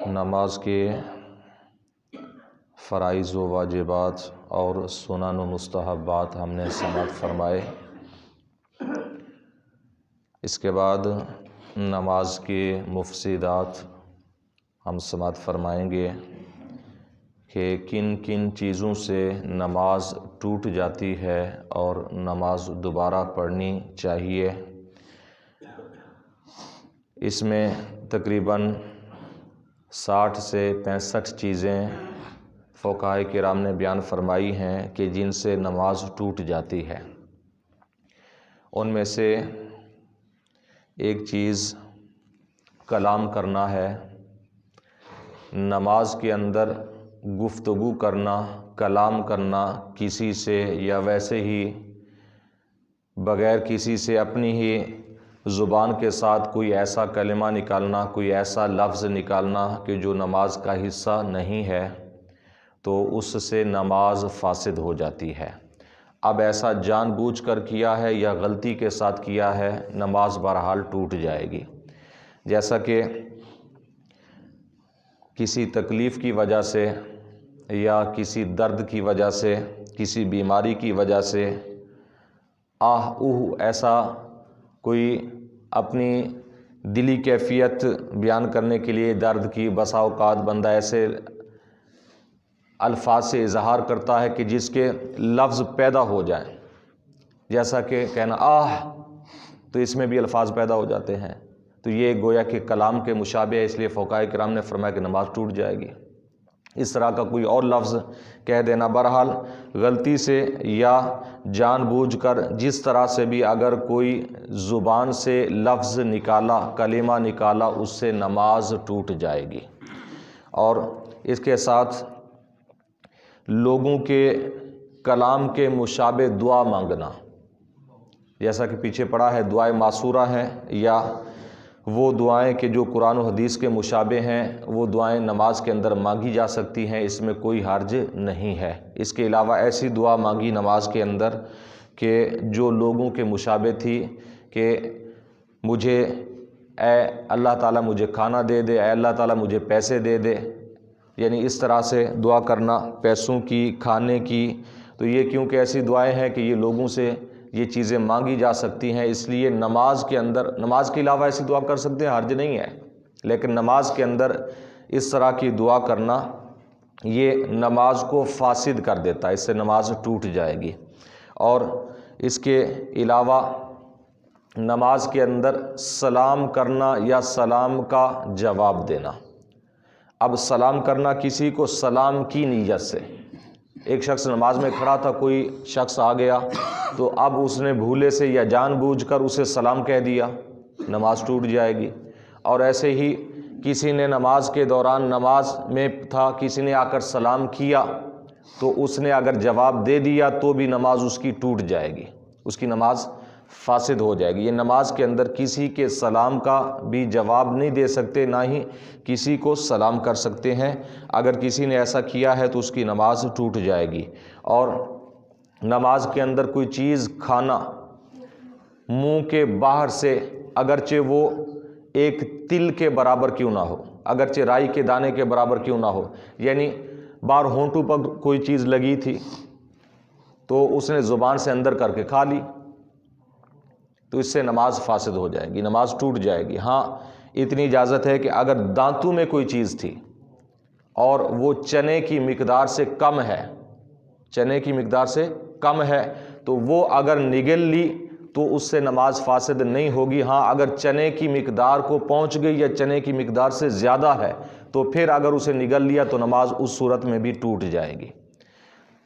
نماز کے فرائض و واجبات اور سنن و مستحبات ہم نے سماعت فرمائے۔ اس کے بعد نماز کے مفسدات ہم سماعت فرمائیں گے کہ کن کن چیزوں سے نماز ٹوٹ جاتی ہے اور نماز دوبارہ پڑھنی چاہیے۔ اس میں تقریباً 60 سے 65 چیزیں فقہاء کرام نے بیان فرمائی ہیں کہ جن سے نماز ٹوٹ جاتی ہے۔ ان میں سے ایک چیز کلام کرنا ہے۔ نماز کے اندر گفتگو کرنا، کلام کرنا کسی سے یا ویسے ہی بغیر کسی سے اپنی ہی زبان کے ساتھ کوئی ایسا کلمہ نکالنا، کوئی ایسا لفظ نکالنا کہ جو نماز کا حصہ نہیں ہے، تو اس سے نماز فاسد ہو جاتی ہے۔ اب ایسا جان بوجھ کر کیا ہے یا غلطی کے ساتھ کیا ہے، نماز بہرحال ٹوٹ جائے گی۔ جیسا کہ کسی تکلیف کی وجہ سے یا کسی درد کی وجہ سے، کسی بیماری کی وجہ سے آہ اوہ ایسا کوئی اپنی دلی کیفیت بیان کرنے کے لیے درد کی بسا اوقات بندہ ایسے الفاظ سے اظہار کرتا ہے کہ جس کے لفظ پیدا ہو جائیں، جیسا کہ کہنا آہ، تو اس میں بھی الفاظ پیدا ہو جاتے ہیں، تو یہ گویا کہ کلام کے مشابہ ہے، اس لیے فقہاء کرام نے فرمایا کہ نماز ٹوٹ جائے گی۔ اس طرح کا کوئی اور لفظ کہہ دینا، بہرحال غلطی سے یا جان بوجھ کر جس طرح سے بھی اگر کوئی زبان سے لفظ نکالا، کلمہ نکالا، اس سے نماز ٹوٹ جائے گی۔ اور اس کے ساتھ لوگوں کے کلام کے مشابہ دعا مانگنا، جیسا کہ پیچھے پڑا ہے دعائیں معصورہ ہیں، یا وہ دعائیں کہ جو قرآن و حدیث کے مشابہ ہیں، وہ دعائیں نماز کے اندر مانگی جا سکتی ہیں، اس میں کوئی حرج نہیں ہے۔ اس کے علاوہ ایسی دعا مانگی نماز کے اندر کہ جو لوگوں کے مشابہ تھی کہ مجھے اے اللہ تعالیٰ مجھے کھانا دے دے، اے اللہ تعالیٰ مجھے پیسے دے دے، یعنی اس طرح سے دعا کرنا پیسوں کی، کھانے کی، تو یہ کیونکہ ایسی دعائیں ہیں کہ یہ لوگوں سے یہ چیزیں مانگی جا سکتی ہیں، اس لیے نماز کے اندر، نماز کے علاوہ ایسی دعا کر سکتے ہیں، حرج نہیں ہے، لیکن نماز کے اندر اس طرح کی دعا کرنا یہ نماز کو فاسد کر دیتا ہے، اس سے نماز ٹوٹ جائے گی۔ اور اس کے علاوہ نماز کے اندر سلام کرنا یا سلام کا جواب دینا۔ اب سلام کرنا کسی کو سلام کی نیت سے، ایک شخص نماز میں کھڑا تھا، کوئی شخص آ گیا تو اب اس نے بھولے سے یا جان بوجھ کر اسے سلام کہہ دیا، نماز ٹوٹ جائے گی۔ اور ایسے ہی کسی نے نماز کے دوران، نماز میں تھا، کسی نے آ کر سلام کیا تو اس نے اگر جواب دے دیا تو بھی نماز اس کی ٹوٹ جائے گی، اس کی نماز فاسد ہو جائے گی۔ یہ نماز کے اندر کسی کے سلام کا بھی جواب نہیں دے سکتے، نہ ہی کسی کو سلام کر سکتے ہیں۔ اگر کسی نے ایسا کیا ہے تو اس کی نماز ٹوٹ جائے گی۔ اور نماز کے اندر کوئی چیز کھانا منہ کے باہر سے، اگرچہ وہ ایک تل کے برابر کیوں نہ ہو، اگرچہ رائی کے دانے کے برابر کیوں نہ ہو، یعنی باہر ہونٹوں پر کوئی چیز لگی تھی تو اس نے زبان سے اندر کر کے کھا لی، تو اس سے نماز فاسد ہو جائے گی، نماز ٹوٹ جائے گی۔ ہاں اتنی اجازت ہے کہ اگر دانتوں میں کوئی چیز تھی اور وہ چنے کی مقدار سے کم ہے، چنے کی مقدار سے کم ہے، تو وہ اگر نگل لی تو اس سے نماز فاسد نہیں ہوگی۔ ہاں اگر چنے کی مقدار کو پہنچ گئی یا چنے کی مقدار سے زیادہ ہے تو پھر اگر اسے نگل لیا تو نماز اس صورت میں بھی ٹوٹ جائے گی۔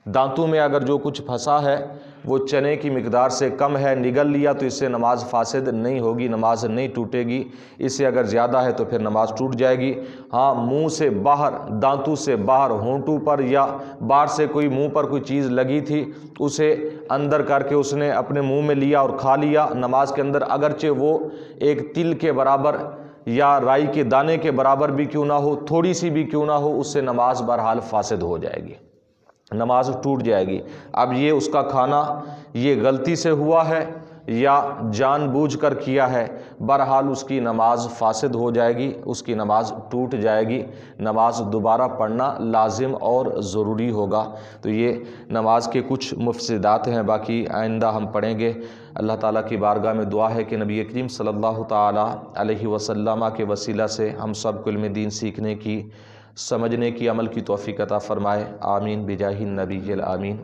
دانتوں میں اگر جو کچھ پھنسا ہے وہ چنے کی مقدار سے کم ہے، نگل لیا تو اس سے نماز فاسد نہیں ہوگی، نماز نہیں ٹوٹے گی۔ اس سے اگر زیادہ ہے تو پھر نماز ٹوٹ جائے گی۔ ہاں منہ سے باہر، دانتوں سے باہر، ہونٹوں پر یا باہر سے کوئی منہ پر کوئی چیز لگی تھی، اسے اندر کر کے اس نے اپنے منہ میں لیا اور کھا لیا، نماز کے اندر اگرچہ وہ ایک تل کے برابر یا رائی کے دانے کے برابر بھی کیوں نہ ہو، تھوڑی سی بھی کیوں نہ ہو، اس سے نماز بہرحال فاسد ہو جائے گی، نماز ٹوٹ جائے گی۔ اب یہ اس کا کھانا یہ غلطی سے ہوا ہے یا جان بوجھ کر کیا ہے، بہرحال اس کی نماز فاسد ہو جائے گی، اس کی نماز ٹوٹ جائے گی، نماز دوبارہ پڑھنا لازم اور ضروری ہوگا۔ تو یہ نماز کے کچھ مفسدات ہیں، باقی آئندہ ہم پڑھیں گے۔ اللہ تعالیٰ کی بارگاہ میں دعا ہے کہ نبی کریم صلی اللہ تعالیٰ علیہ وسلم کے وسیلہ سے ہم سب کو علم دین سیکھنے کی، سمجھنے کی، عمل کی توفیق عطا فرمائے۔ آمین بجاہ النبی الامین۔